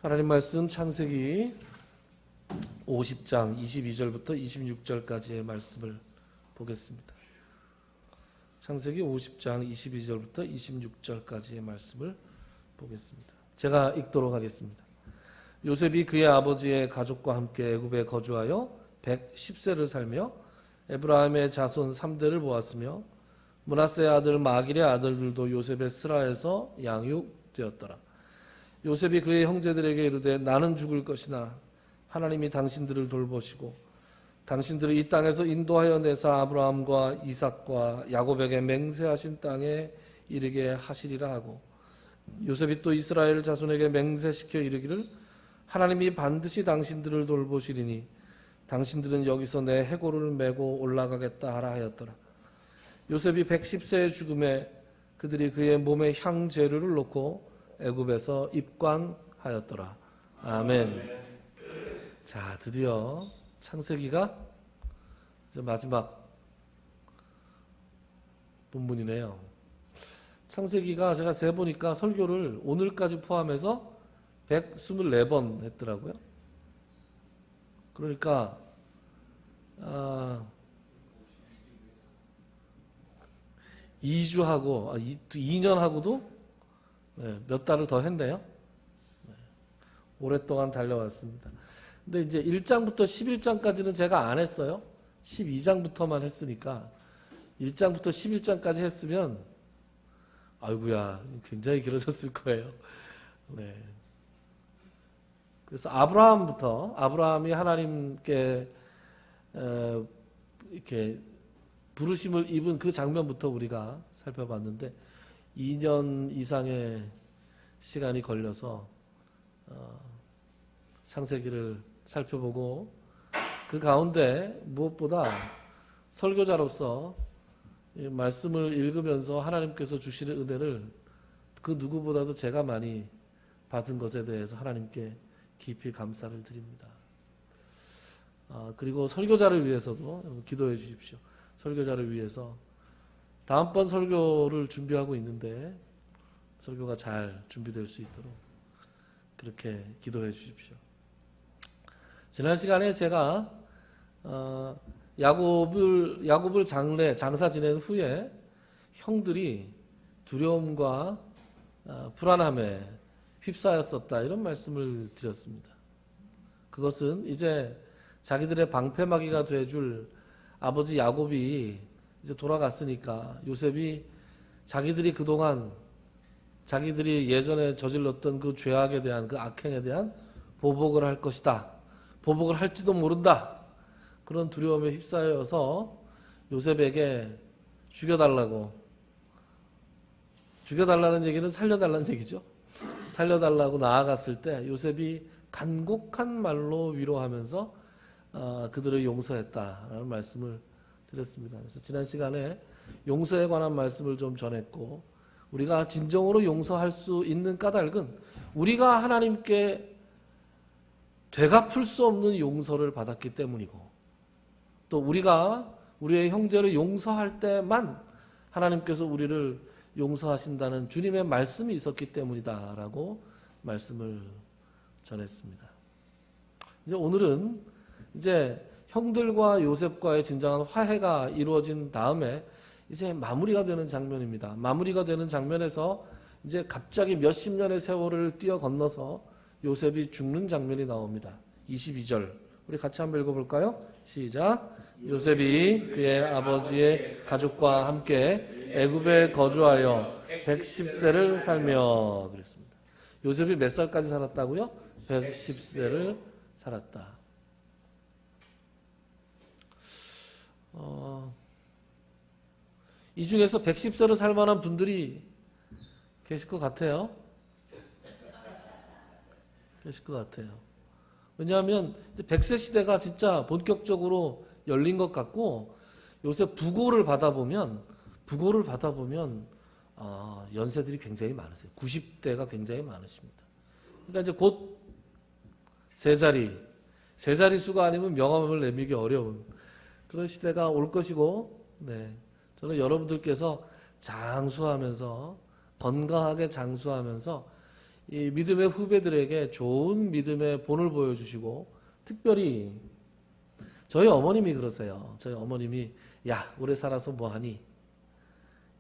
하나님 말씀 창세기 50장 22절부터 26절까지의 말씀을 보겠습니다. 창세기 50장 22절부터 26절까지의 말씀을 보겠습니다. 제가 읽도록 하겠습니다. 요셉이 그의 아버지의 가족과 함께 애굽에 거주하여 110세를 살며 에브라임의 자손 3대를 보았으며 므낫세의 아들 마길의 아들들도 요셉의 스라에서 양육되었더라. 요셉이 그의 형제들에게 이르되 나는 죽을 것이나 하나님이 당신들을 돌보시고 당신들을 이 땅에서 인도하여 내사 아브라함과 이삭과 야곱에게 맹세하신 땅에 이르게 하시리라 하고, 요셉이 또 이스라엘 자손에게 맹세시켜 이르기를 하나님이 반드시 당신들을 돌보시리니 당신들은 여기서 내 해골을 메고 올라가겠다 하라 하였더라. 요셉이 110세의 죽음에 그들이 그의 몸에 향재료를 놓고 애굽에서 입관하였더라. 아멘. 자, 드디어 창세기가 이제 마지막 본문이네요. 창세기가 제가 세보니까 설교를 오늘까지 포함해서 124번 했더라고요. 그러니까 2주하고 2년하고도 몇 달을 더 했네요. 오랫동안 달려왔습니다. 근데 이제 1장부터 11장까지는 제가 안 했어요. 12장부터만 했으니까 1장부터 11장까지 했으면 아이고야 굉장히 길어졌을 거예요. 네. 그래서 아브라함이 하나님께 이렇게 부르심을 입은 그 장면부터 우리가 살펴봤는데 2년 이상의 시간이 걸려서 창세기를 살펴보고 그 가운데 무엇보다 설교자로서 말씀을 읽으면서 하나님께서 주시는 은혜를 그 누구보다도 제가 많이 받은 것에 대해서 하나님께 깊이 감사를 드립니다. 그리고 설교자를 위해서도 기도해 주십시오. 설교자를 위해서 다음번 설교를 준비하고 있는데 설교가 잘 준비될 수 있도록 그렇게 기도해 주십시오. 지난 시간에 제가 야곱을 장사 지낸 후에 형들이 두려움과 불안함에 휩싸였었다 이런 말씀을 드렸습니다. 그것은 이제 자기들의 방패막이가 돼줄 아버지 야곱이 이제 돌아갔으니까 요셉이 자기들이 그동안 자기들이 예전에 저질렀던 그 죄악에 대한 그 악행에 대한 보복을 할 것이다. 보복을 할지도 모른다. 그런 두려움에 휩싸여서 요셉에게 죽여달라는 얘기는 살려달라는 얘기죠. 살려달라고 나아갔을 때 요셉이 간곡한 말로 위로하면서 그들을 용서했다라는 말씀을 드렸습니다. 그래서 지난 시간에 용서에 관한 말씀을 좀 전했고, 우리가 진정으로 용서할 수 있는 까닭은 우리가 하나님께 되갚을 수 없는 용서를 받았기 때문이고, 또 우리가 우리의 형제를 용서할 때만 하나님께서 우리를 용서하신다는 주님의 말씀이 있었기 때문이다라고 말씀을 전했습니다. 이제 오늘은 이제 형들과 요셉과의 진정한 화해가 이루어진 다음에 이제 마무리가 되는 장면입니다. 마무리가 되는 장면에서 이제 갑자기 몇십 년의 세월을 뛰어 건너서 요셉이 죽는 장면이 나옵니다. 22절 우리 같이 한번 읽어볼까요? 시작. 요셉이 그의 아버지의 가족과 함께 애굽에 거주하여 110세를 살며 그랬습니다. 요셉이 몇 살까지 살았다고요? 110세를 살았다. 이 중에서 110세로 살 만한 분들이 계실 것 같아요. 계실 것 같아요. 왜냐하면 100세 시대가 진짜 본격적으로 열린 것 같고, 요새 부고를 받아보면 연세들이 굉장히 많으세요. 90대가 굉장히 많으십니다. 그러니까 이제 곧 세 자리 수가 아니면 명함을 내밀기 어려운 그런 시대가 올 것이고, 저는 여러분들께서 장수하면서 건강하게 장수하면서 이 믿음의 후배들에게 좋은 믿음의 본을 보여주시고, 특별히 저희 어머님이 그러세요. 저희 어머님이 야 오래 살아서 뭐하니?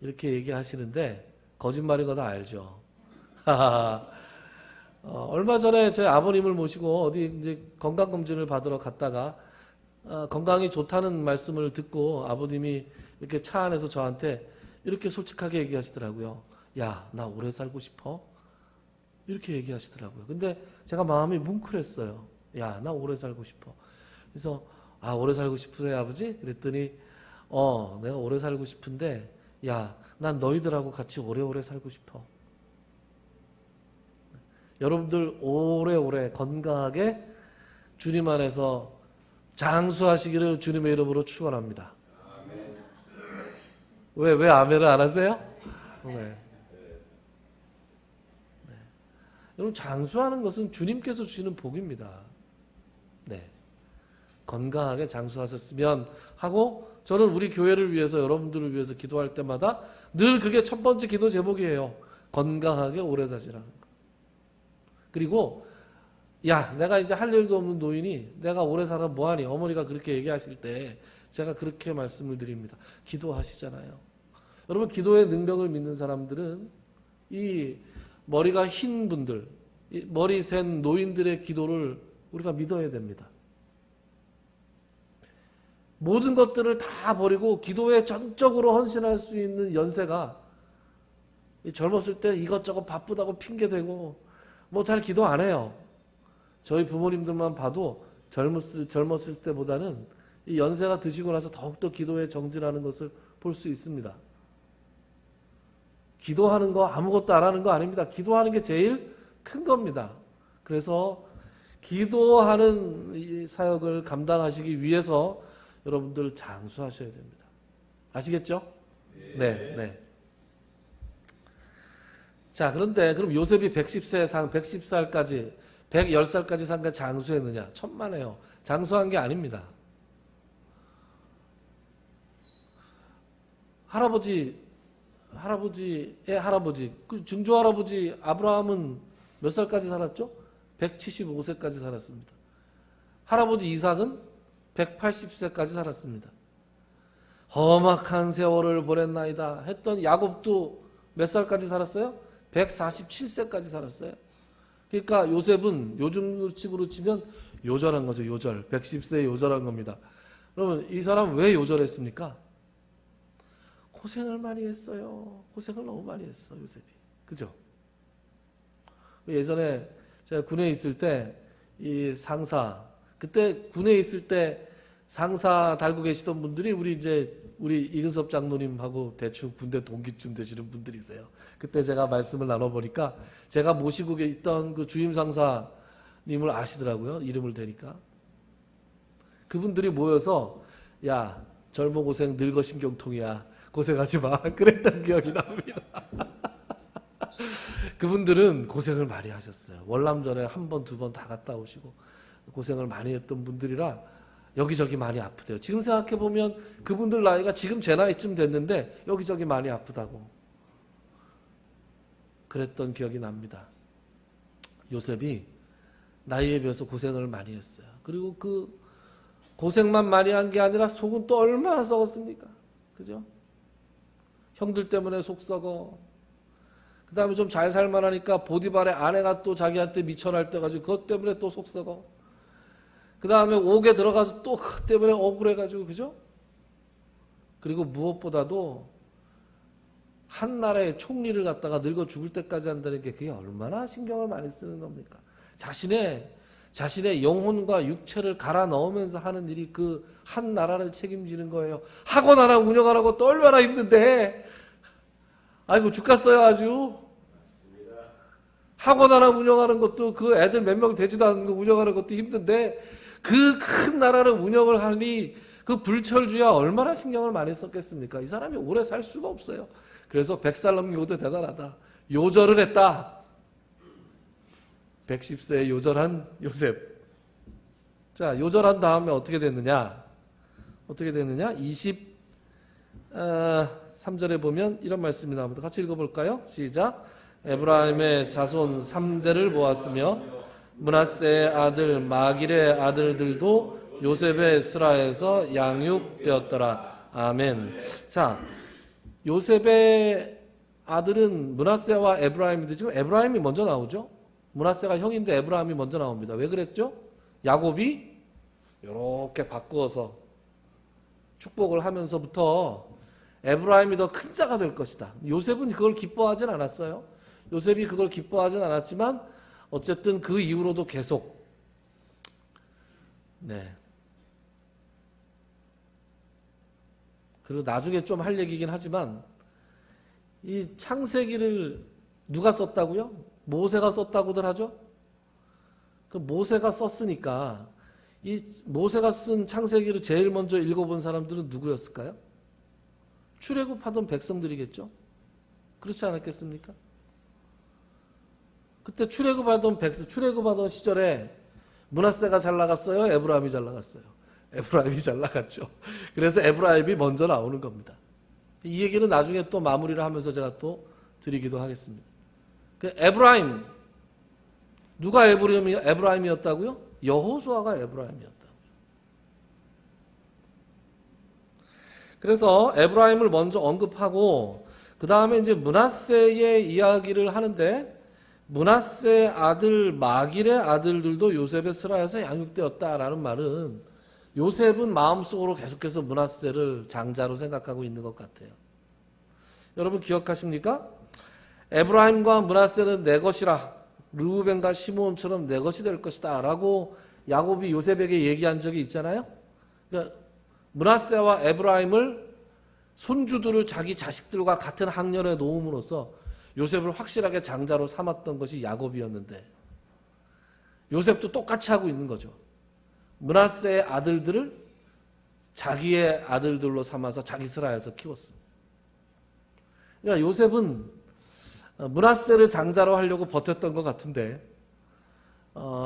이렇게 얘기하시는데 거짓말인 거 다 알죠. 얼마 전에 저희 아버님을 모시고 어디 이제 건강검진을 받으러 갔다가 건강이 좋다는 말씀을 듣고 아버님이 이렇게 차 안에서 저한테 이렇게 솔직하게 얘기하시더라고요. 야, 나 오래 살고 싶어? 이렇게 얘기하시더라고요. 근데 제가 마음이 뭉클했어요. 야, 나 오래 살고 싶어. 그래서 아, 오래 살고 싶으세요, 아버지? 그랬더니 내가 오래 살고 싶은데 야, 난 너희들하고 같이 오래오래 살고 싶어. 여러분들 오래오래 건강하게 주님 안에서 장수하시기를 주님의 이름으로 축원합니다. 왜 아멘을 안 하세요? 네. 여러분 장수하는 것은 주님께서 주시는 복입니다. 네. 건강하게 장수하셨으면 하고 저는 우리 교회를 위해서 여러분들을 위해서 기도할 때마다 늘 그게 첫 번째 기도 제목이에요. 건강하게 오래 사시라는 거. 그리고 야 내가 이제 할 일도 없는 노인이 내가 오래 살아 뭐하니? 어머니가 그렇게 얘기하실 때 제가 그렇게 말씀을 드립니다. 기도하시잖아요. 여러분 기도의 능력을 믿는 사람들은 이 머리가 흰 분들, 이 머리 센 노인들의 기도를 우리가 믿어야 됩니다. 모든 것들을 다 버리고 기도에 전적으로 헌신할 수 있는 연세가 젊었을 때 이것저것 바쁘다고 핑계대고 뭐 잘 기도 안 해요. 저희 부모님들만 봐도 젊었을 때보다는 이 연세가 드시고 나서 더욱더 기도에 정진하는 것을 볼 수 있습니다. 기도하는 거 아무것도 안 하는 거 아닙니다. 기도하는 게 제일 큰 겁니다. 그래서 기도하는 이 사역을 감당하시기 위해서 여러분들 장수하셔야 됩니다. 아시겠죠? 네. 자, 그런데 그럼 요셉이 110살까지 110살까지 산가 장수했느냐? 천만에요. 장수한 게 아닙니다. 할아버지의 할아버지, 그 증조할아버지 아브라함은 몇 살까지 살았죠? 175세까지 살았습니다. 할아버지 이삭은 180세까지 살았습니다. 험악한 세월을 보냈나이다 했던 야곱도 몇 살까지 살았어요? 147세까지 살았어요. 그러니까 요셉은 요즘 칩으로 치면 요절한 거죠. 요절. 110세에 요절한 겁니다. 그러면 이 사람 왜 요절했습니까? 고생을 많이 했어요. 고생을 너무 많이 했어 요셉이. 그죠? 예전에 제가 군에 있을 때 이 상사, 그때 군에 있을 때 상사 달고 계시던 분들이 우리 이근섭 장로님하고 대충 군대 동기쯤 되시는 분들이세요. 그때 제가 말씀을 나눠보니까 제가 모시고 있던 그 주임 상사님을 아시더라고요. 이름을 대니까. 그분들이 모여서 야 젊어 고생 늙어 신경통이야. 고생하지 마. 그랬던 기억이 납니다. 그분들은 고생을 많이 하셨어요. 월남전에 한 번, 두 번 다 갔다 오시고 고생을 많이 했던 분들이라 여기저기 많이 아프대요. 지금 생각해보면 그분들 나이가 지금 제 나이쯤 됐는데 여기저기 많이 아프다고 그랬던 기억이 납니다. 요셉이 나이에 비해서 고생을 많이 했어요. 그리고 그 고생만 많이 한 게 아니라 속은 또 얼마나 썩었습니까? 그죠? 형들 때문에 속 썩어. 그 다음에 좀 잘 살만하니까 보디발의 아내가 또 자기한테 미천할 때 가지고 그것 때문에 또 속 썩어. 그 다음에 옥에 들어가서 또 그것 때문에 억울해가지고, 그죠? 그리고 무엇보다도 한 나라의 총리를 갖다가 늙어 죽을 때까지 한다는 게 그게 얼마나 신경을 많이 쓰는 겁니까? 자신의 영혼과 육체를 갈아 넣으면서 하는 일이 그 한 나라를 책임지는 거예요. 학원 하나 운영하는 것도 얼마나 힘든데. 아이고 죽겠어요 아주. 학원 하나 운영하는 것도 그 애들 몇 명 되지도 않는 거 운영하는 것도 힘든데 그 큰 나라를 운영을 하니 그 불철주야 얼마나 신경을 많이 썼겠습니까? 이 사람이 오래 살 수가 없어요. 그래서 100살 넘긴 것도 대단하다. 요절을 했다. 110세에 요절한 요셉. 자, 요절한 다음에 어떻게 됐느냐? 23절에 보면 이런 말씀이 나옵니다. 같이 읽어볼까요? 시작. 에브라임의 자손 3대를 보았으며 므낫세의 아들 마길의 아들들도 요셉의 스라에서 양육되었더라. 아멘. 자, 요셉의 아들은 므낫세와 에브라임인데 지금 에브라임이 먼저 나오죠. 므낫세가 형인데 에브라임이 먼저 나옵니다. 왜 그랬죠? 야곱이 이렇게 바꾸어서 축복을 하면서부터 에브라임이 더 큰 자가 될 것이다. 요셉은 그걸 기뻐하진 않았어요. 요셉이 그걸 기뻐하진 않았지만 어쨌든 그 이후로도 계속 그리고 나중에 좀 할 얘기긴 하지만 이 창세기를 누가 썼다고요? 모세가 썼다고들 하죠? 그 모세가 썼으니까 이 모세가 쓴 창세기를 제일 먼저 읽어본 사람들은 누구였을까요? 출애굽하던 백성들이겠죠? 그렇지 않았겠습니까? 그때 출애굽하던 시절에 므낫세가 잘 나갔어요? 에브라임이 잘 나갔어요? 에브라임이 잘 나갔죠. 그래서 에브라임이 먼저 나오는 겁니다. 이 얘기는 나중에 또 마무리를 하면서 제가 또 드리기도 하겠습니다. 그 에브라임, 누가 에브라임이었다고요? 여호수아가 에브라임이었다고요. 그래서 에브라임을 먼저 언급하고 그 다음에 이제 므낫세의 이야기를 하는데 므낫세의 아들 마길의 아들들도 요셉의 스라에서 양육되었다라는 말은 요셉은 마음속으로 계속해서 므낫세를 장자로 생각하고 있는 것 같아요. 여러분 기억하십니까? 에브라임과 므낫세는 내 것이라 르우벤과 시므온처럼 내 것이 될 것이다 라고 야곱이 요셉에게 얘기한 적이 있잖아요. 그러니까 므낫세와 에브라임을 손주들을 자기 자식들과 같은 학년에 놓음으로써 요셉을 확실하게 장자로 삼았던 것이 야곱이었는데 요셉도 똑같이 하고 있는 거죠. 므낫세의 아들들을 자기의 아들들로 삼아서 자기 스라에서 키웠습니다. 그러니까 요셉은 므낫세를 장자로 하려고 버텼던 것 같은데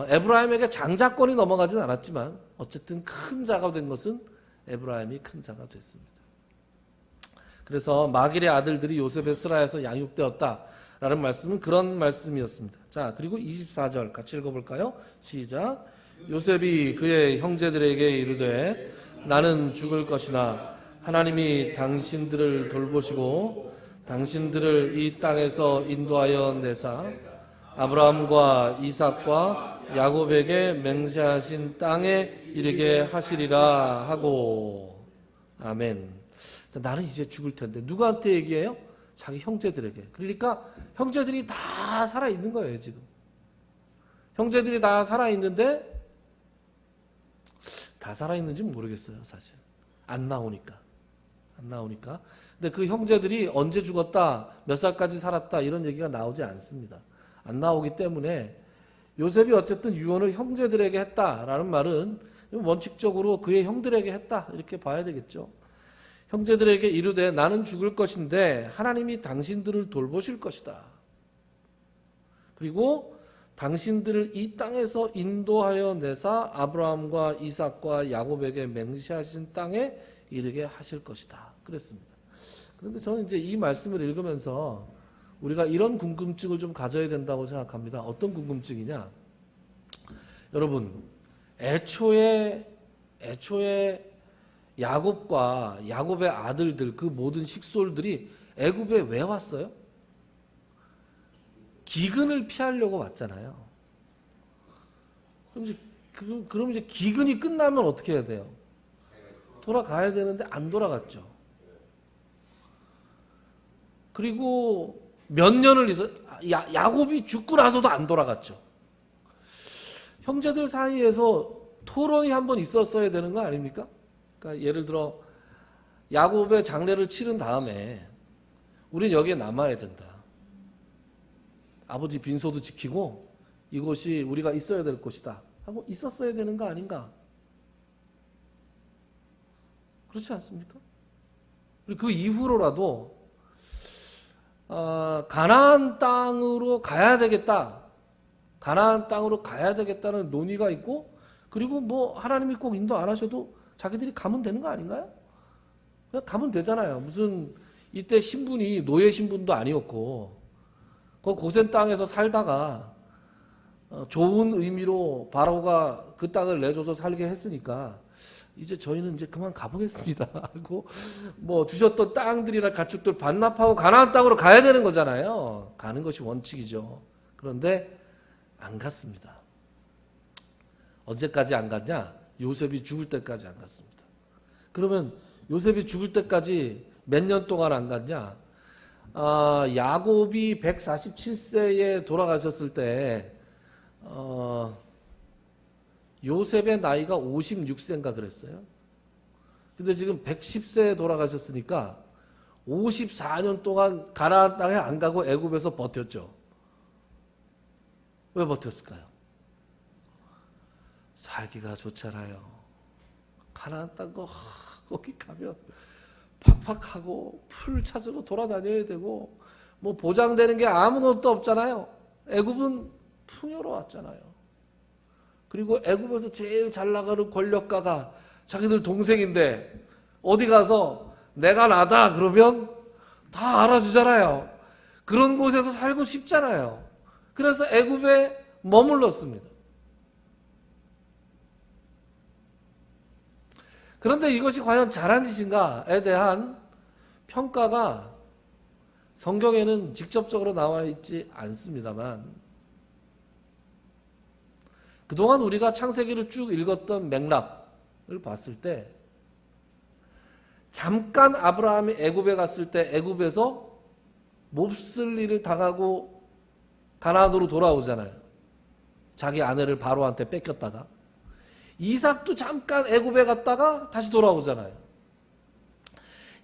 에브라임에게 장자권이 넘어가진 않았지만 어쨌든 큰 자가 된 것은 에브라임이 큰 자가 됐습니다. 그래서 마길의 아들들이 요셉의 스라에서 양육되었다라는 말씀은 그런 말씀이었습니다. 자, 그리고 24절 같이 읽어볼까요? 시작. 요셉이 그의 형제들에게 이르되 나는 죽을 것이나 하나님이 당신들을 돌보시고 당신들을 이 땅에서 인도하여 내사 아브라함과 이삭과 야곱에게 맹세하신 땅에 이르게 하시리라 하고. 아멘. 자, 나는 이제 죽을 텐데 누구한테 얘기해요? 자기 형제들에게. 그러니까 형제들이 다 살아있는 거예요 지금. 형제들이 다 살아있는데 다 살아있는지 모르겠어요 사실. 안 나오니까. 근데 그 형제들이 언제 죽었다, 몇 살까지 살았다 이런 얘기가 나오지 않습니다. 안 나오기 때문에 요셉이 어쨌든 유언을 형제들에게 했다라는 말은 원칙적으로 그의 형들에게 했다 이렇게 봐야 되겠죠. 형제들에게 이르되 나는 죽을 것인데 하나님이 당신들을 돌보실 것이다. 그리고 당신들을 이 땅에서 인도하여 내사 아브라함과 이삭과 야곱에게 맹세하신 땅에 이르게 하실 것이다. 그랬습니다. 그런데 저는 이제 이 말씀을 읽으면서 우리가 이런 궁금증을 좀 가져야 된다고 생각합니다. 어떤 궁금증이냐? 여러분, 애초에 야곱과 야곱의 아들들 그 모든 식솔들이 애굽에 왜 왔어요? 기근을 피하려고 왔잖아요. 그럼 이제 기근이 끝나면 어떻게 해야 돼요? 돌아가야 되는데 안 돌아갔죠. 그리고 몇 년을 야곱이 죽고 나서도 안 돌아갔죠. 형제들 사이에서 토론이 한번 있었어야 되는 거 아닙니까? 그러니까 예를 들어 야곱의 장례를 치른 다음에 우린 여기에 남아야 된다. 아버지 빈소도 지키고 이곳이 우리가 있어야 될 곳이다 하고 있었어야 되는 거 아닌가? 그렇지 않습니까? 그 이후로라도 가나안 땅으로 가야 되겠다. 가나안 땅으로 가야 되겠다는 논의가 있고 그리고 뭐 하나님이 꼭 인도 안 하셔도 자기들이 가면 되는 거 아닌가요? 그냥 가면 되잖아요. 무슨 이때 신분이 노예 신분도 아니었고 그 고센 땅에서 살다가 좋은 의미로 바로가 그 땅을 내줘서 살게 했으니까 이제 저희는 이제 그만 가보겠습니다 하고 뭐 주셨던 땅들이나 가축들 반납하고 가나안 땅으로 가야 되는 거잖아요. 가는 것이 원칙이죠. 그런데 안 갔습니다. 언제까지 안 갔냐? 요셉이 죽을 때까지 안 갔습니다. 그러면 요셉이 죽을 때까지 몇 년 동안 안 갔냐? 야곱이 147세에 돌아가셨을 때 요셉의 나이가 56세인가 그랬어요. 근데 지금 110세에 돌아가셨으니까 54년 동안 가나안 땅에 안 가고 애굽에서 버텼죠. 왜 버텼을까요? 살기가 좋잖아요. 가나안 땅 거기 가면 팍팍하고 풀 찾으러 돌아다녀야 되고 뭐 보장되는 게 아무것도 없잖아요. 애굽은 풍요로웠잖아요. 그리고 애굽에서 제일 잘 나가는 권력가가 자기들 동생인데 어디 가서 내가 나다 그러면 다 알아주잖아요. 그런 곳에서 살고 싶잖아요. 그래서 애굽에 머물렀습니다. 그런데 이것이 과연 잘한 짓인가에 대한 평가가 성경에는 직접적으로 나와 있지 않습니다만 그동안 우리가 창세기를 쭉 읽었던 맥락을 봤을 때 잠깐 아브라함이 애굽에 갔을 때 애굽에서 몹쓸 일을 당하고 가나안으로 돌아오잖아요. 자기 아내를 바로한테 뺏겼다가 이삭도 잠깐 애굽에 갔다가 다시 돌아오잖아요.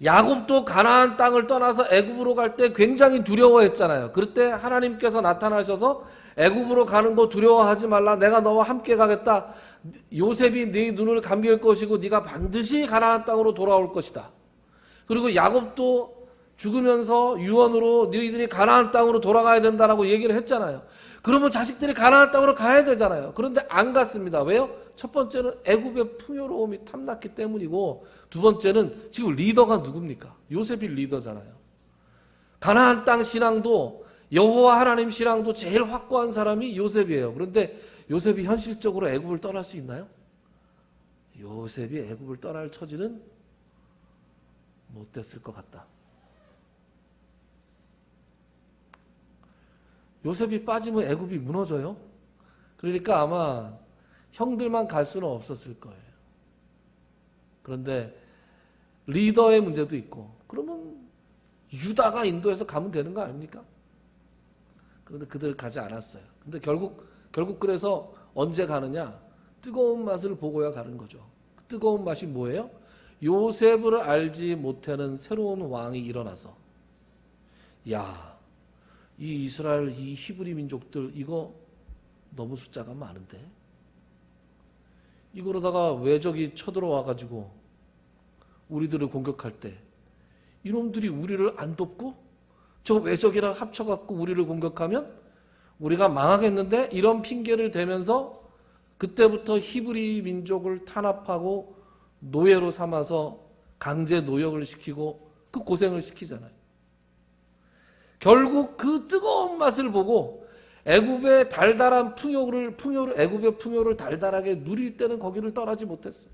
야곱도 가나안 땅을 떠나서 애굽으로 갈 때 굉장히 두려워했잖아요. 그때 하나님께서 나타나셔서 애굽으로 가는 거 두려워하지 말라. 내가 너와 함께 가겠다. 요셉이 네 눈을 감길 것이고 네가 반드시 가나안 땅으로 돌아올 것이다. 그리고 야곱도 죽으면서 유언으로 너희들이 가나안 땅으로 돌아가야 된다라고 얘기를 했잖아요. 그러면 자식들이 가나안 땅으로 가야 되잖아요. 그런데 안 갔습니다. 왜요? 첫 번째는 애굽의 풍요로움이 탐났기 때문이고 두 번째는 지금 리더가 누굽니까? 요셉이 리더잖아요. 가나안 땅 신앙도 여호와 하나님 신앙도 제일 확고한 사람이 요셉이에요. 그런데 요셉이 현실적으로 애굽을 떠날 수 있나요? 요셉이 애굽을 떠날 처지는 못 됐을 것 같다. 요셉이 빠지면 애굽이 무너져요. 그러니까 아마 형들만 갈 수는 없었을 거예요. 그런데 리더의 문제도 있고 그러면 유다가 인도에서 가면 되는 거 아닙니까? 그런데 그들 가지 않았어요. 근데 결국 그래서 언제 가느냐? 뜨거운 맛을 보고야 가는 거죠. 그 뜨거운 맛이 뭐예요? 요셉을 알지 못하는 새로운 왕이 일어나서 야, 이 이스라엘 이 히브리 민족들 이거 너무 숫자가 많은데 이거로다가 외적이 쳐들어와 가지고 우리들을 공격할 때 이놈들이 우리를 안 돕고 저 외적이랑 합쳐갖고 우리를 공격하면 우리가 망하겠는데 이런 핑계를 대면서 그때부터 히브리 민족을 탄압하고 노예로 삼아서 강제 노역을 시키고 그 고생을 시키잖아요. 결국 그 뜨거운 맛을 보고 애굽의 달달한 애굽의 풍요를 달달하게 누릴 때는 거기를 떠나지 못했어요.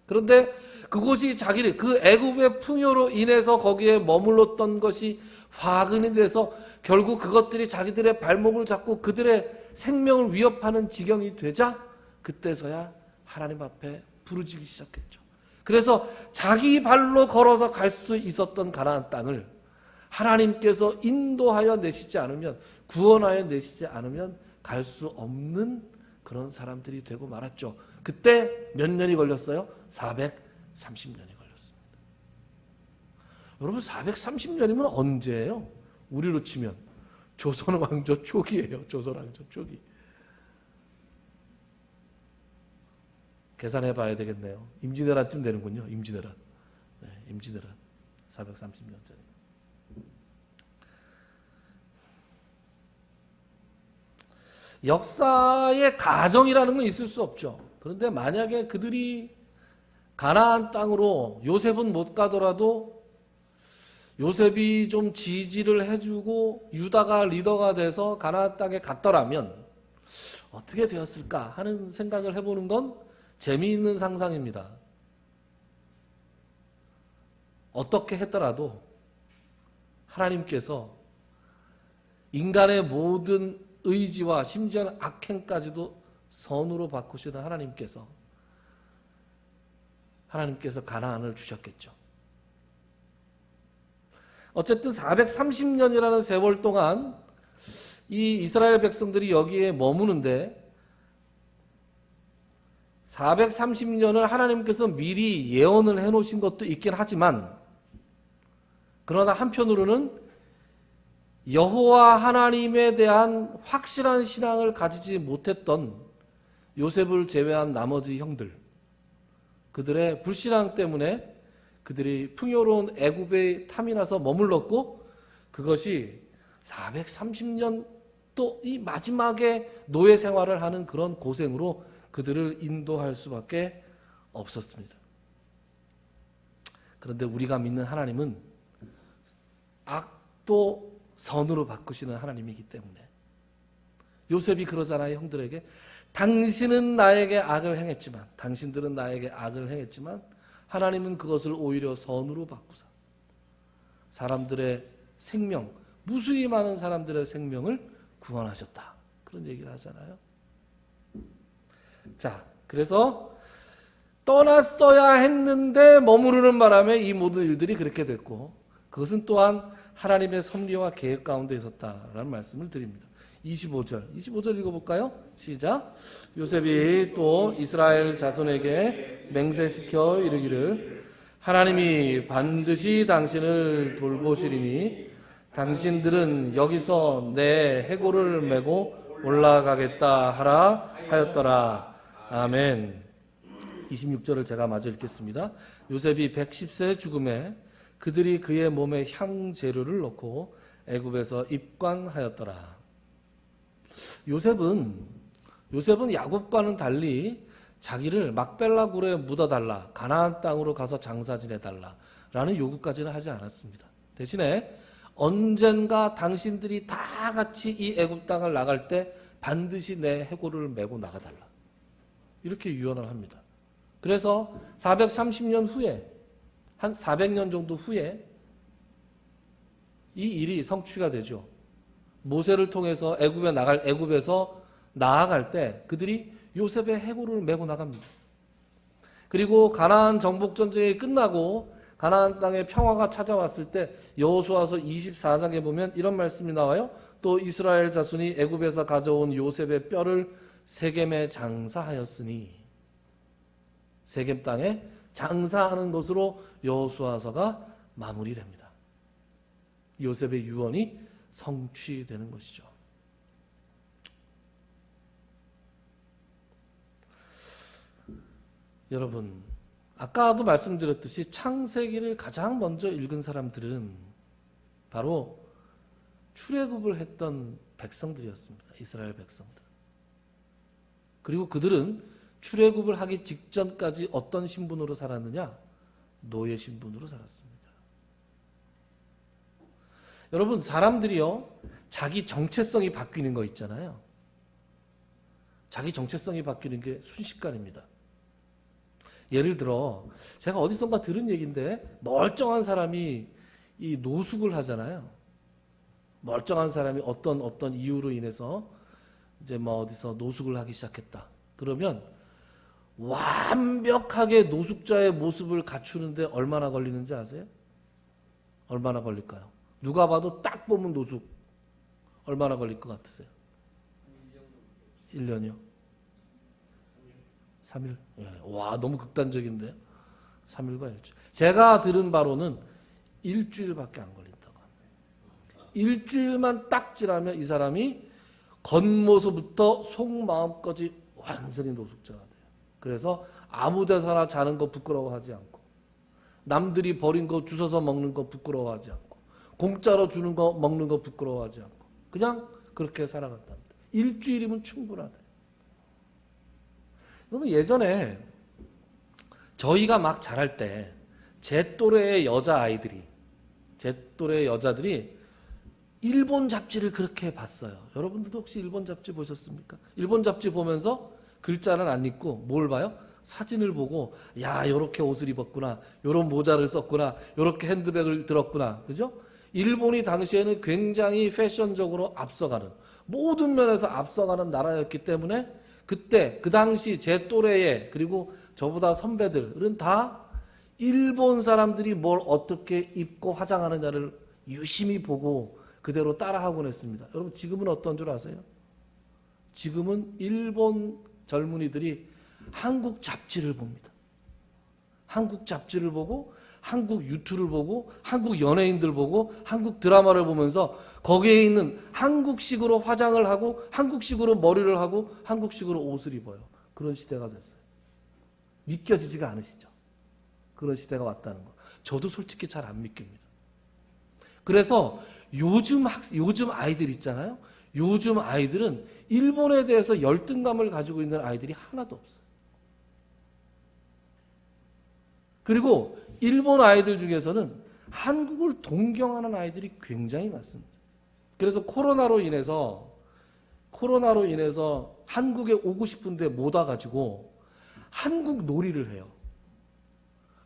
그런데 그곳이 그 애굽의 풍요로 인해서 거기에 머물렀던 것이 화근이 돼서 결국 그것들이 자기들의 발목을 잡고 그들의 생명을 위협하는 지경이 되자 그때서야 하나님 앞에 부르짖기 시작했죠. 그래서 자기 발로 걸어서 갈 수 있었던 가나안 땅을 하나님께서 인도하여 내시지 않으면 구원하여 내시지 않으면 갈 수 없는 그런 사람들이 되고 말았죠. 그때 몇 년이 걸렸어요? 430년이 걸렸습니다. 여러분 430년이면 언제예요? 우리로 치면 조선 왕조 초기예요. 조선 왕조 초기. 계산해 봐야 되겠네요. 임진왜란쯤 되는군요. 임진왜란. 네, 임진왜란. 430년짜리. 역사의 가정이라는 건 있을 수 없죠. 그런데 만약에 그들이 가나안 땅으로 요셉은 못 가더라도 요셉이 좀 지지를 해주고 유다가 리더가 돼서 가나안 땅에 갔더라면 어떻게 되었을까 하는 생각을 해보는 건 재미있는 상상입니다. 어떻게 했더라도 하나님께서 인간의 모든 의지와 심지어는 악행까지도 선으로 바꾸시는 하나님께서 가나안을 주셨겠죠. 어쨌든 430년이라는 세월 동안 이 이스라엘 백성들이 여기에 머무는데 430년을 하나님께서 미리 예언을 해놓으신 것도 있긴 하지만 그러나 한편으로는 여호와 하나님에 대한 확실한 신앙을 가지지 못했던 요셉을 제외한 나머지 형들, 그들의 불신앙 때문에 그들이 풍요로운 애굽에 탐이 나서 머물렀고 그것이 430년 또 이 마지막에 노예 생활을 하는 그런 고생으로 그들을 인도할 수밖에 없었습니다. 그런데 우리가 믿는 하나님은 악도 선으로 바꾸시는 하나님이기 때문에 요셉이 그러잖아요. 형들에게 당신들은 나에게 악을 행했지만 하나님은 그것을 오히려 선으로 바꾸사 사람들의 생명, 무수히 많은 사람들의 생명을 구원하셨다. 그런 얘기를 하잖아요. 자, 그래서 떠났어야 했는데 머무르는 바람에 이 모든 일들이 그렇게 됐고 그것은 또한 하나님의 섭리와 계획 가운데 있었다라는 말씀을 드립니다. 25절 읽어볼까요? 시작. 요셉이 또 이스라엘 자손에게 맹세시켜 이르기를 하나님이 반드시 당신을 돌보시리니 당신들은 여기서 내 해골을 메고 올라가겠다 하라 하였더라. 아멘. 26절을 제가 마저 읽겠습니다. 요셉이 110세 죽음에 그들이 그의 몸에 향재료를 넣고 애굽에서 입관하였더라. 요셉은 야곱과는 달리 자기를 막벨라 굴에 묻어달라, 가나안 땅으로 가서 장사 지내달라 라는 요구까지는 하지 않았습니다. 대신에 언젠가 당신들이 다 같이 이 애굽 땅을 나갈 때 반드시 내 해골을 메고 나가달라 이렇게 유언을 합니다. 그래서 430년 후에 한 400년 정도 후에 이 일이 성취가 되죠. 모세를 통해서 애굽에서 나아갈 때 그들이 요셉의 해골을 메고 나갑니다. 그리고 가나안 정복 전쟁이 끝나고 가나안 땅에 평화가 찾아왔을 때 여호수아서 24장에 보면 이런 말씀이 나와요. 또 이스라엘 자손이 애굽에서 가져온 요셉의 뼈를 세겜에 장사하였으니 세겜 땅에 장사하는 것으로 여호수아서가 마무리됩니다. 요셉의 유언이 성취되는 것이죠. 여러분, 아까도 말씀드렸듯이 창세기를 가장 먼저 읽은 사람들은 바로 출애굽을 했던 백성들이었습니다. 이스라엘 백성들. 그리고 그들은 출애굽을 하기 직전까지 어떤 신분으로 살았느냐? 노예 신분으로 살았습니다. 여러분, 사람들이요, 자기 정체성이 바뀌는 거 있잖아요. 자기 정체성이 바뀌는 게 순식간입니다. 예를 들어 제가 어디선가 들은 얘기인데 멀쩡한 사람이 이 노숙을 하잖아요. 멀쩡한 사람이 어떤 이유로 인해서 이제 뭐 어디서 노숙을 하기 시작했다. 그러면 완벽하게 노숙자의 모습을 갖추는데 얼마나 걸리는지 아세요? 얼마나 걸릴까요? 누가 봐도 딱 보면 노숙. 얼마나 걸릴 것 같으세요? 1년이요? 3일? 예. 와, 너무 극단적인데요? 3일과 일주일. 제가 들은 바로는 일주일밖에 안 걸린다고 합니다. 일주일만 딱 지나면 이 사람이 겉모습부터 속마음까지 완전히 노숙자가 돼요. 그래서 아무 데서나 자는 거 부끄러워하지 않고, 남들이 버린 거 주워서 먹는 거 부끄러워하지 않고, 공짜로 주는 거 먹는 거 부끄러워하지 않고 그냥 그렇게 살아간답니다. 일주일이면 충분하다. 여러분, 예전에 저희가 막 자랄 때 제 또래의 여자아이들이 제 또래 여자들이 일본 잡지를 그렇게 봤어요. 여러분들도 혹시 일본 잡지 보셨습니까? 일본 잡지 보면서 글자는 안 읽고 뭘 봐요? 사진을 보고 야 요렇게 옷을 입었구나, 요런 모자를 썼구나, 요렇게 핸드백을 들었구나, 그죠? 일본이 당시에는 굉장히 패션적으로 앞서가는, 모든 면에서 앞서가는 나라였기 때문에 그때 그 당시 제 또래의, 그리고 저보다 선배들은 다 일본 사람들이 뭘 어떻게 입고 화장하느냐를 유심히 보고 그대로 따라하곤 했습니다. 여러분 지금은 어떤 줄 아세요? 지금은 일본 젊은이들이 한국 잡지를 봅니다. 한국 잡지를 보고 한국 유튜브를 보고 한국 연예인들 보고 한국 드라마를 보면서 거기에 있는 한국식으로 화장을 하고 한국식으로 머리를 하고 한국식으로 옷을 입어요. 그런 시대가 됐어요. 믿겨지지가 않으시죠? 그런 시대가 왔다는 거. 저도 솔직히 잘 안 믿깁니다. 그래서 요즘 아이들 있잖아요. 요즘 아이들은 일본에 대해서 열등감을 가지고 있는 아이들이 하나도 없어요. 그리고 일본 아이들 중에서는 한국을 동경하는 아이들이 굉장히 많습니다. 그래서 코로나로 인해서 한국에 오고 싶은데 못 와가지고 한국 놀이를 해요.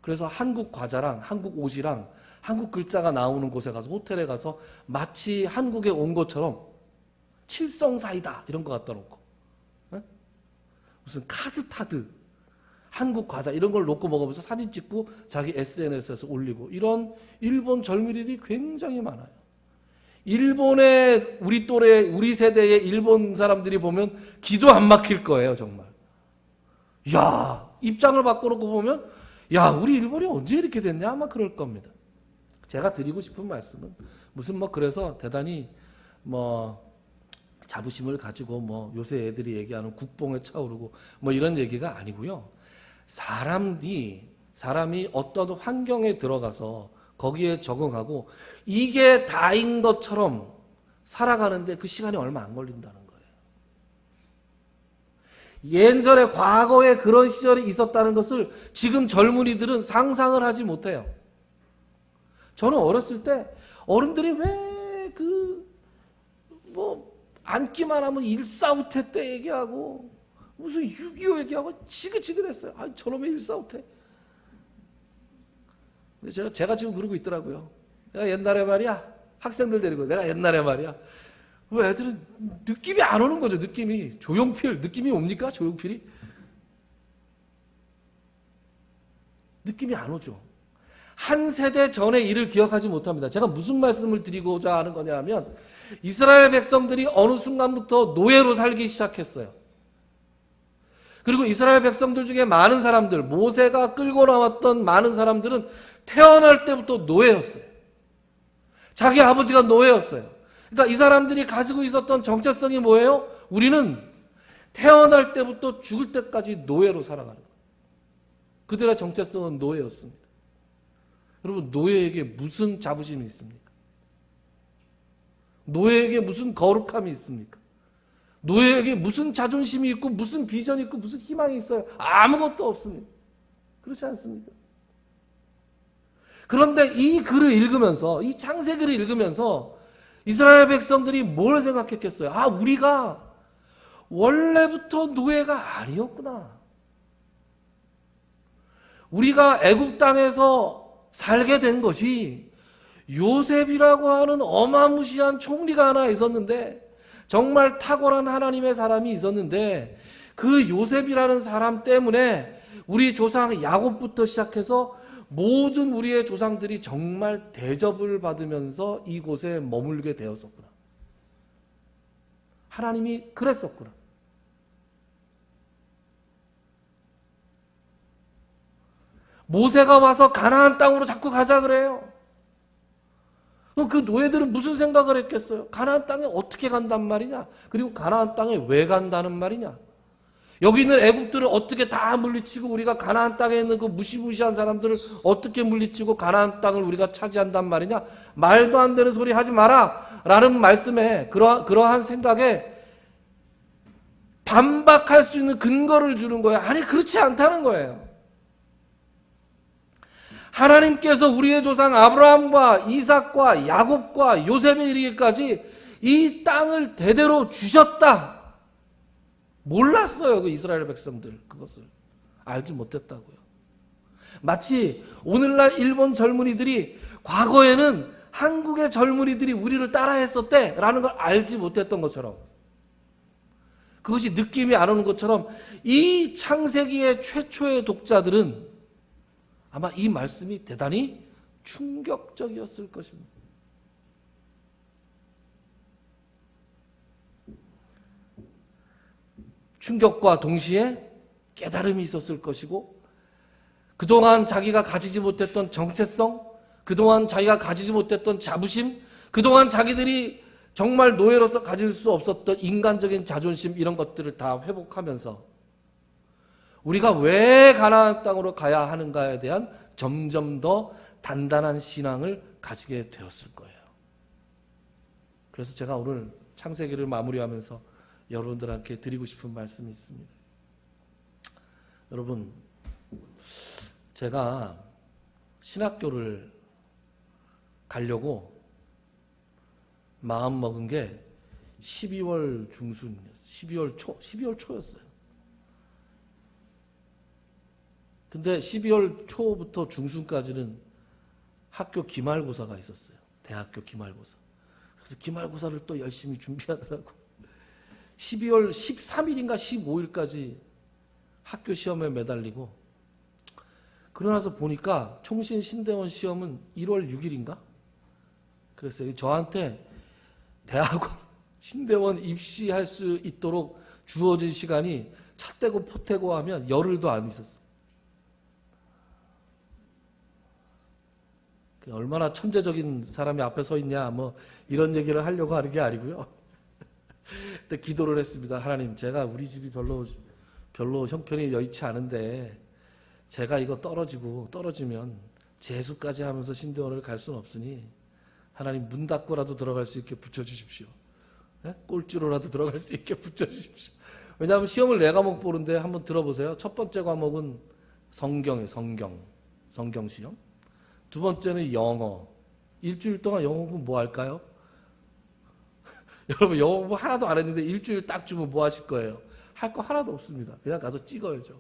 그래서 한국 과자랑 한국 옷이랑 한국 글자가 나오는 곳에 가서, 호텔에 가서 마치 한국에 온 것처럼 칠성사이다 이런 거 갖다 놓고, 무슨 카스타드, 한국 과자 이런 걸 놓고 먹으면서 사진 찍고 자기 SNS에서 올리고, 이런 일본 젊은이들이 굉장히 많아요. 일본의 우리 또래, 우리 세대의 일본 사람들이 보면 기도 안 막힐 거예요, 정말. 야, 입장을 바꿔놓고 보면 야, 우리 일본이 언제 이렇게 됐냐 아마 그럴 겁니다. 제가 드리고 싶은 말씀은 무슨 그래서 대단히 자부심을 가지고 요새 애들이 얘기하는 국뽕에 차오르고 이런 얘기가 아니고요. 사람이 어떤 환경에 들어가서 거기에 적응하고 이게 다인 것처럼 살아가는데 그 시간이 얼마 안 걸린다는 거예요. 예전에 과거에 그런 시절이 있었다는 것을 지금 젊은이들은 상상을 하지 못해요. 저는 어렸을 때 어른들이 왜 앉기만 하면 일사후퇴 때 얘기하고 무슨 6.25 얘기하고 지긋지긋했어요. 아니 저놈의 일사후퇴. 근데 제가 지금 그러고 있더라고요. 내가 옛날에 말이야, 학생들 데리고 내가 옛날에 말이야, 애들은 느낌이 안 오는 거죠. 느낌이. 조용필 느낌이 옵니까? 조용필이? 느낌이 안 오죠. 한 세대 전의 일을 기억하지 못합니다. 제가 무슨 말씀을 드리고자 하는 거냐 하면, 이스라엘 백성들이 어느 순간부터 노예로 살기 시작했어요. 그리고 이스라엘 백성들 중에 많은 사람들, 모세가 끌고 나왔던 많은 사람들은 태어날 때부터 노예였어요. 자기 아버지가 노예였어요. 그러니까 이 사람들이 가지고 있었던 정체성이 뭐예요? 우리는 태어날 때부터 죽을 때까지 노예로 살아가는 거예요. 그들의 정체성은 노예였습니다. 여러분, 노예에게 무슨 자부심이 있습니까? 노예에게 무슨 거룩함이 있습니까? 노예에게 무슨 자존심이 있고 무슨 비전이 있고 무슨 희망이 있어요? 아무것도 없습니다. 그렇지 않습니까? 그런데 이 글을 읽으면서, 이 창세기를 읽으면서 이스라엘 백성들이 뭘 생각했겠어요? 아, 우리가 원래부터 노예가 아니었구나. 우리가 애굽 땅에서 살게 된 것이 요셉이라고 하는 어마무시한 총리가 하나 있었는데, 정말 탁월한 하나님의 사람이 있었는데, 그 요셉이라는 사람 때문에 우리 조상 야곱부터 시작해서 모든 우리의 조상들이 정말 대접을 받으면서 이곳에 머물게 되었었구나. 하나님이 그랬었구나. 모세가 와서 가나안 땅으로 자꾸 가자 그래요. 그럼 그 노예들은 무슨 생각을 했겠어요? 가나안 땅에 어떻게 간단 말이냐? 그리고 가나안 땅에 왜 간다는 말이냐? 여기 있는 애국들을 어떻게 다 물리치고 우리가 가나안 땅에 있는 그 무시무시한 사람들을 어떻게 물리치고 가나안 땅을 우리가 차지한단 말이냐? 말도 안 되는 소리 하지 마라 라는 말씀에, 그러한 생각에 반박할 수 있는 근거를 주는 거예요. 아니, 그렇지 않다는 거예요. 하나님께서 우리의 조상 아브라함과 이삭과 야곱과 요셉에 이르기까지 이 땅을 대대로 주셨다. 몰랐어요. 그 이스라엘 백성들 그것을 알지 못했다고요. 마치 오늘날 일본 젊은이들이 과거에는 한국의 젊은이들이 우리를 따라했었대 라는 걸 알지 못했던 것처럼, 그것이 느낌이 안 오는 것처럼 이 창세기의 최초의 독자들은 아마 이 말씀이 대단히 충격적이었을 것입니다. 충격과 동시에 깨달음이 있었을 것이고, 그동안 자기가 가지지 못했던 정체성, 그동안 자기가 가지지 못했던 자부심, 그동안 자기들이 정말 노예로서 가질 수 없었던 인간적인 자존심, 이런 것들을 다 회복하면서 우리가 왜 가나안 땅으로 가야 하는가에 대한 점점 더 단단한 신앙을 가지게 되었을 거예요. 그래서 제가 오늘 창세기를 마무리하면서 여러분들한테 드리고 싶은 말씀이 있습니다. 여러분, 제가 신학교를 가려고 마음 먹은 게 12월 중순이었어요. 12월 초였어요. 근데 12월 초부터 중순까지는 학교 기말고사가 있었어요. 대학교 기말고사. 그래서 기말고사를 또 열심히 준비하더라고. 12월 13일인가 15일까지 학교 시험에 매달리고, 그러나서 보니까 총신 신대원 시험은 1월 6일인가? 그랬어요. 저한테 대학원 신대원 입시할 수 있도록 주어진 시간이 차 떼고 포 떼고 하면 열흘도 안 있었어요. 얼마나 천재적인 사람이 앞에 서 있냐, 뭐 이런 얘기를 하려고 하는 게 아니고요. 근데 기도를 했습니다. 하나님, 제가 우리 집이 별로 형편이 여의치 않은데 제가 이거 떨어지면 재수까지 하면서 신대원을 갈 수는 없으니 하나님, 문 닫고라도 들어갈 수 있게 붙여주십시오. 네? 꼴찌로라도 들어갈 수 있게 붙여주십시오. 왜냐하면 시험을 4과목 보는데 한번 들어보세요. 첫 번째 과목은 성경 시험. 두 번째는 영어. 일주일 동안 영어 공부 뭐 할까요? 여러분, 영어 공부 하나도 안 했는데 일주일 딱 주면 뭐 하실 거예요? 할 거 하나도 없습니다. 그냥 가서 찍어야죠.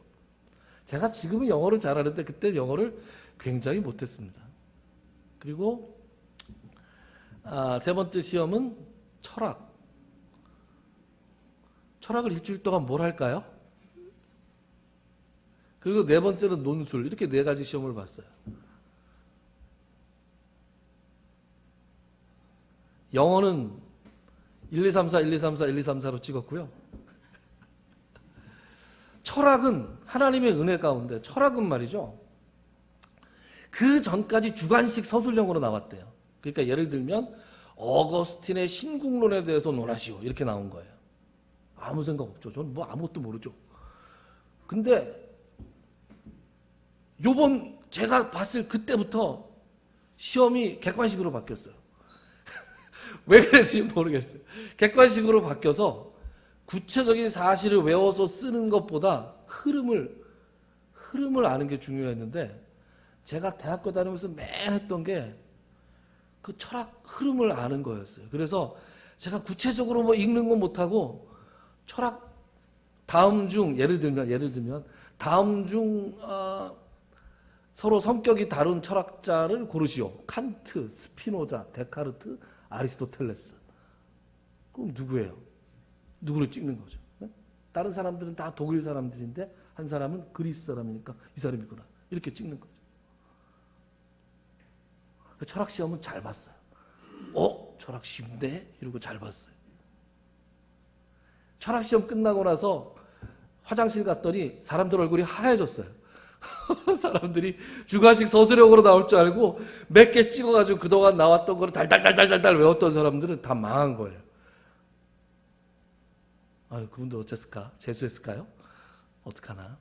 제가 지금은 영어를 잘하는데 그때 영어를 굉장히 못했습니다. 그리고 세 번째 시험은 철학을 일주일 동안 뭘 할까요? 그리고 네 번째는 논술. 이렇게 4가지 시험을 봤어요. 영어는 1, 2, 3, 4, 1, 2, 3, 4, 1, 2, 3, 4로 찍었고요. 철학은 하나님의 은혜 가운데, 철학은 말이죠, 그 전까지 주관식 서술형으로 나왔대요. 그러니까 예를 들면 어거스틴의 신국론에 대해서 논하시오, 이렇게 나온 거예요. 아무 생각 없죠. 저는 뭐 아무것도 모르죠. 근데 요번 제가 봤을 그때부터 시험이 객관식으로 바뀌었어요. 왜 그랬는지 모르겠어요. 객관식으로 바뀌어서 구체적인 사실을 외워서 쓰는 것보다 흐름을 아는 게 중요했는데, 제가 대학교 다니면서 맨 했던 게 그 철학 흐름을 아는 거였어요. 그래서 제가 구체적으로 뭐 읽는 건 못하고 철학 다음 중 예를 들면 다음 중 서로 성격이 다른 철학자를 고르시오. 칸트, 스피노자, 데카르트, 아리스토텔레스. 그럼 누구예요? 누구를 찍는 거죠? 다른 사람들은 다 독일 사람들인데 한 사람은 그리스 사람이니까 이 사람이구나, 이렇게 찍는 거죠. 철학 시험은 잘 봤어요. 철학 쉽네? 이러고 잘 봤어요. 철학 시험 끝나고 나서 화장실 갔더니 사람들 얼굴이 하얘졌어요. 사람들이 주관식 서술형으로 나올 줄 알고 몇 개 찍어가지고 그동안 나왔던 거를 달달달달달 외웠던 사람들은 다 망한 거예요. 그분들 어쨌을까? 재수했을까요? 어떡하나?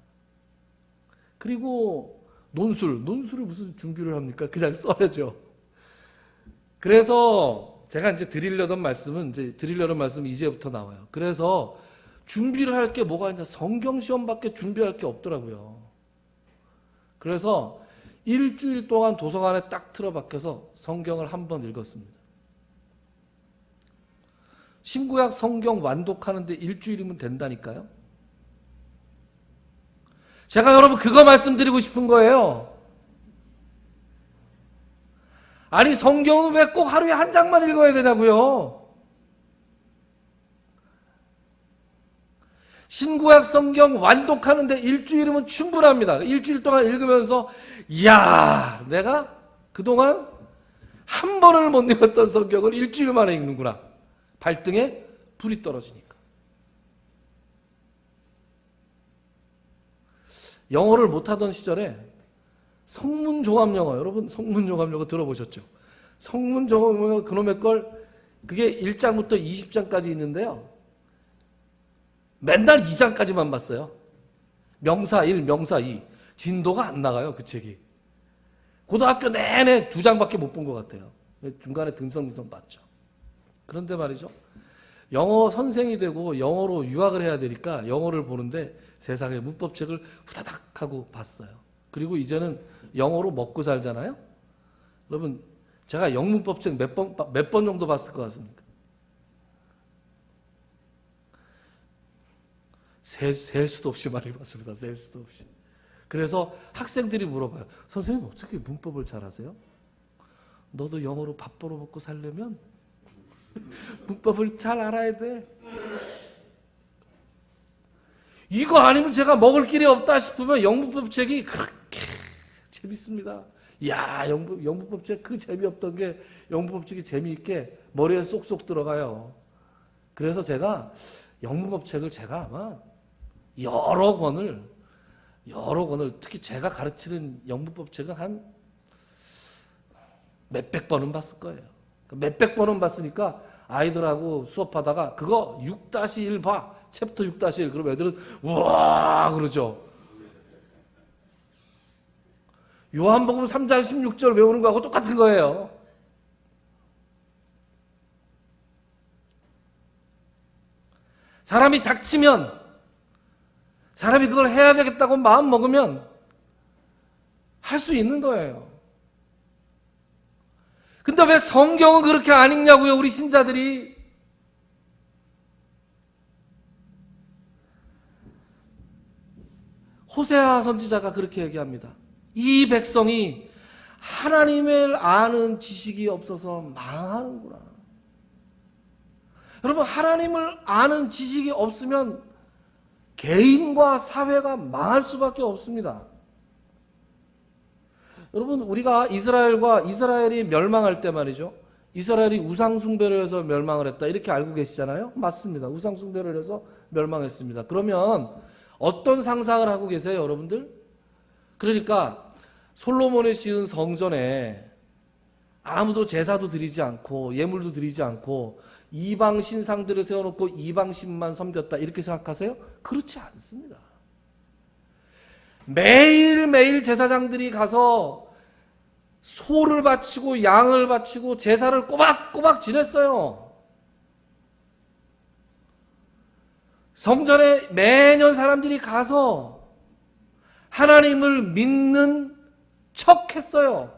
그리고 논술을 무슨 준비를 합니까? 그냥 써야죠. 그래서 제가 이제 드리려는 말씀이 이제부터 나와요. 그래서 준비를 할 게 뭐가 있냐? 성경 시험밖에 준비할 게 없더라고요. 그래서 일주일 동안 도서관에 딱 틀어박혀서 성경을 한 번 읽었습니다. 신구약 성경 완독하는데 일주일이면 된다니까요. 제가 여러분 그거 말씀드리고 싶은 거예요. 아니 성경은 왜 꼭 하루에 한 장만 읽어야 되냐고요. 신구약 성경 완독하는데 일주일이면 충분합니다. 일주일 동안 읽으면서 이야 내가 그동안 한 번을 못 읽었던 성경을 일주일 만에 읽는구나. 발등에 불이 떨어지니까. 영어를 못하던 시절에 성문종합영어, 여러분 성문종합영어 들어보셨죠? 성문종합영어 그놈의 걸 그게 1장부터 20장까지 있는데요. 맨날 2장까지만 봤어요. 명사 1, 명사 2. 진도가 안 나가요, 그 책이. 고등학교 내내 2장밖에 못 본 것 같아요. 중간에 듬성듬성 봤죠. 그런데 말이죠. 영어 선생이 되고 영어로 유학을 해야 되니까 영어를 보는데 세상에 문법책을 후다닥 하고 봤어요. 그리고 이제는 영어로 먹고 살잖아요. 여러분 제가 영문법책 몇 번 정도 봤을 것 같습니까? 셀 수도 없이 많이 봤습니다. 셀 수도 없이. 그래서 학생들이 물어봐요. 선생님 어떻게 문법을 잘하세요? 너도 영어로 밥 벌어 먹고 살려면 문법을 잘 알아야 돼. 이거 아니면 제가 먹을 길이 없다 싶으면 영문법 책이 그렇게 재밌습니다. 이야 영문법 책 그 재미없던 게 영문법 책이 재미있게 머리에 쏙쏙 들어가요. 그래서 제가 영문법 책을 제가 아마 여러 권을 특히 제가 가르치는 영문법 책은 한 몇백 번은 봤을 거예요. 몇백 번은 봤으니까 아이들하고 수업하다가 그거 6-1 봐. 챕터 6-1. 그럼 애들은 우와 그러죠. 요한복음 3장 16절 외우는 거하고 똑같은 거예요. 사람이 닥치면 사람이 그걸 해야 되겠다고 마음 먹으면 할 수 있는 거예요. 근데 왜 성경은 그렇게 안 읽냐고요, 우리 신자들이. 호세아 선지자가 그렇게 얘기합니다. 이 백성이 하나님을 아는 지식이 없어서 망하는구나. 여러분 하나님을 아는 지식이 없으면 개인과 사회가 망할 수밖에 없습니다. 여러분 우리가 이스라엘이 멸망할 때 말이죠. 이스라엘이 우상숭배를 해서 멸망을 했다 이렇게 알고 계시잖아요. 맞습니다. 우상숭배를 해서 멸망했습니다. 그러면 어떤 상상을 하고 계세요 여러분들? 그러니까 솔로몬이 지은 성전에 아무도 제사도 드리지 않고 예물도 드리지 않고 이방 신상들을 세워놓고 이방 신만 섬겼다 이렇게 생각하세요? 그렇지 않습니다. 매일매일 제사장들이 가서 소를 바치고 양을 바치고 제사를 꼬박꼬박 지냈어요. 성전에 매년 사람들이 가서 하나님을 믿는 척 했어요.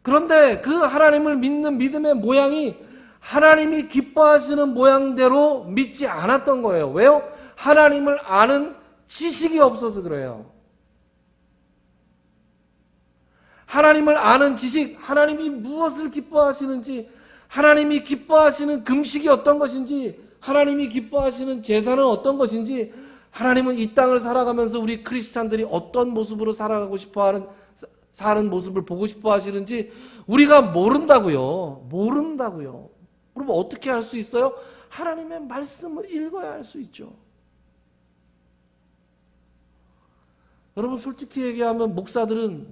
그런데 그 하나님을 믿는 믿음의 모양이 하나님이 기뻐하시는 모양대로 믿지 않았던 거예요. 왜요? 하나님을 아는 지식이 없어서 그래요. 하나님을 아는 지식, 하나님이 무엇을 기뻐하시는지, 하나님이 기뻐하시는 금식이 어떤 것인지, 하나님이 기뻐하시는 제사는 어떤 것인지, 하나님은 이 땅을 살아가면서 우리 크리스찬들이 어떤 모습으로 살아가고 싶어하는 사는 모습을 보고 싶어 하시는지 우리가 모른다고요. 그럼 어떻게 할 수 있어요? 하나님의 말씀을 읽어야 할 수 있죠. 여러분 솔직히 얘기하면 목사들은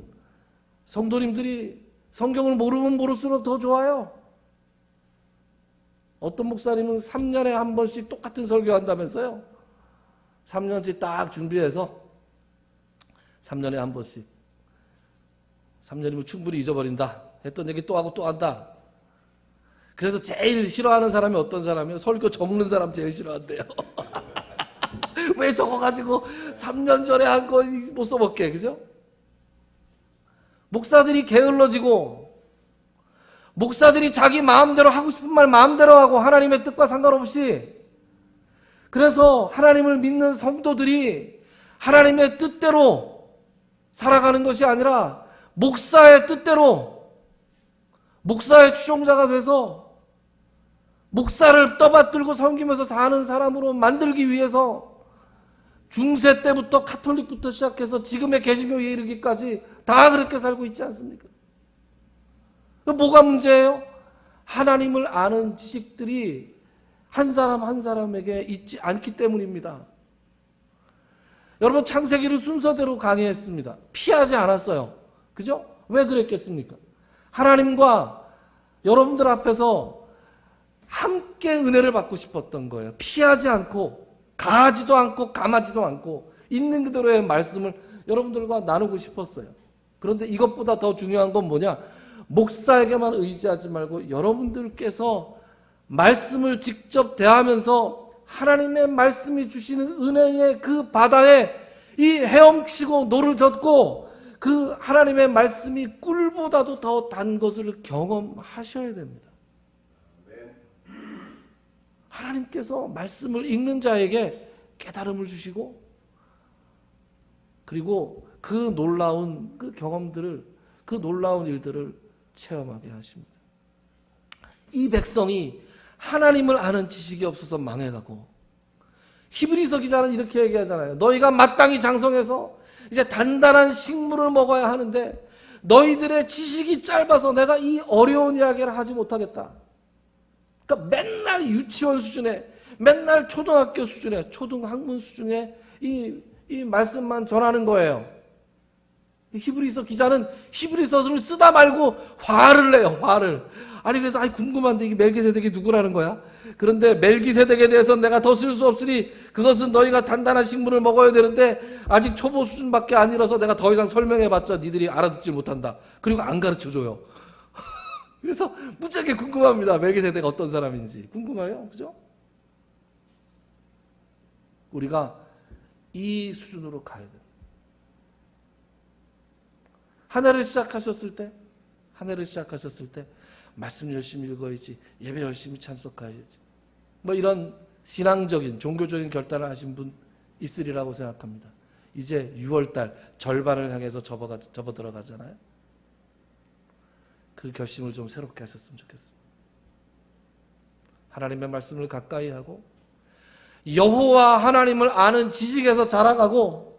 성도님들이 성경을 모르면 모를수록 더 좋아요. 어떤 목사님은 3년에 한 번씩 똑같은 설교한다면서요. 3년치 딱 준비해서 3년에 한 번씩 3년이면 충분히 잊어버린다. 했던 얘기 또 하고 또 한다. 그래서 제일 싫어하는 사람이 어떤 사람이요? 설교 적는 사람 제일 싫어한대요. 왜 적어가지고 3년 전에 한 거 못 써먹게, 그죠? 목사들이 게을러지고 목사들이 자기 마음대로 하고 싶은 말 마음대로 하고 하나님의 뜻과 상관없이, 그래서 하나님을 믿는 성도들이 하나님의 뜻대로 살아가는 것이 아니라 목사의 뜻대로, 목사의 추종자가 돼서 목사를 떠받들고 섬기면서 사는 사람으로 만들기 위해서 중세 때부터 카톨릭부터 시작해서 지금의 개신교에 이르기까지 다 그렇게 살고 있지 않습니까? 뭐가 문제예요? 하나님을 아는 지식들이 한 사람 한 사람에게 있지 않기 때문입니다. 여러분, 창세기를 순서대로 강의했습니다. 피하지 않았어요. 그죠? 왜 그랬겠습니까? 하나님과 여러분들 앞에서 함께 은혜를 받고 싶었던 거예요. 피하지 않고, 가하지도 않고, 감하지도 않고, 있는 그대로의 말씀을 여러분들과 나누고 싶었어요. 그런데 이것보다 더 중요한 건 뭐냐? 목사에게만 의지하지 말고 여러분들께서 말씀을 직접 대하면서 하나님의 말씀이 주시는 은혜의 그 바다에 이 헤엄치고 노를 젓고 그 하나님의 말씀이 꿀보다도 더 단 것을 경험하셔야 됩니다. 하나님께서 말씀을 읽는 자에게 깨달음을 주시고, 그리고 그 놀라운 그 경험들을, 그 놀라운 일들을 체험하게 하십니다. 이 백성이 하나님을 아는 지식이 없어서 망해가고, 히브리서 기자는 이렇게 얘기하잖아요. 너희가 마땅히 장성해서 이제 단단한 식물을 먹어야 하는데 너희들의 지식이 짧아서 내가 이 어려운 이야기를 하지 못하겠다. 그러니까 맨날 유치원 수준에, 맨날 초등학교 수준에, 초등학문 수준에 이 말씀만 전하는 거예요. 히브리서 기자는 히브리서를 쓰다 말고 화를 내요, 화를. 아니, 그래서 궁금한데 이게 멜기세덱이 누구라는 거야? 그런데 멜기세덱에 대해서 내가 더 쓸 수 없으니 그것은 너희가 단단한 식물을 먹어야 되는데 아직 초보 수준밖에 안 이뤄서 내가 더 이상 설명해봤자 니들이 알아듣지 못한다. 그리고 안 가르쳐줘요. 그래서 무지하게 궁금합니다. 멜기세덱 어떤 사람인지 궁금해요, 그죠? 우리가 이 수준으로 가야 돼요. 한 해를 시작하셨을 때 말씀 열심히 읽어야지, 예배 열심히 참석해야지, 뭐 이런 신앙적인 종교적인 결단을 하신 분 있으리라고 생각합니다. 이제 6월달 절반을 향해서 접어 들어가잖아요. 그 결심을 좀 새롭게 하셨으면 좋겠습니다. 하나님의 말씀을 가까이 하고 여호와 하나님을 아는 지식에서 자라가고,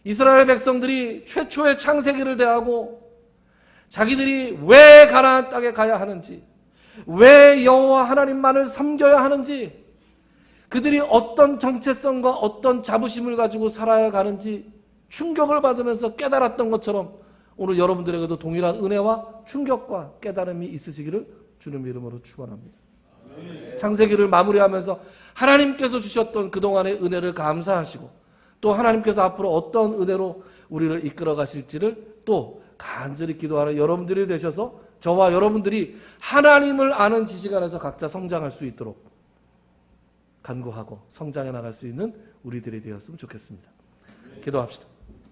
이스라엘 백성들이 최초의 창세기를 대하고 자기들이 왜 가나안 땅에 가야 하는지, 왜 여호와 하나님만을 섬겨야 하는지, 그들이 어떤 정체성과 어떤 자부심을 가지고 살아야 가는지 충격을 받으면서 깨달았던 것처럼 오늘 여러분들에게도 동일한 은혜와 충격과 깨달음이 있으시기를 주님 이름으로 축원합니다. 창세기를 마무리하면서 하나님께서 주셨던 그동안의 은혜를 감사하시고, 또 하나님께서 앞으로 어떤 은혜로 우리를 이끌어 가실지를 또 간절히 기도하는 여러분들이 되셔서 저와 여러분들이 하나님을 아는 지식 안에서 각자 성장할 수 있도록 간구하고 성장해 나갈 수 있는 우리들이 되었으면 좋겠습니다. 기도합시다.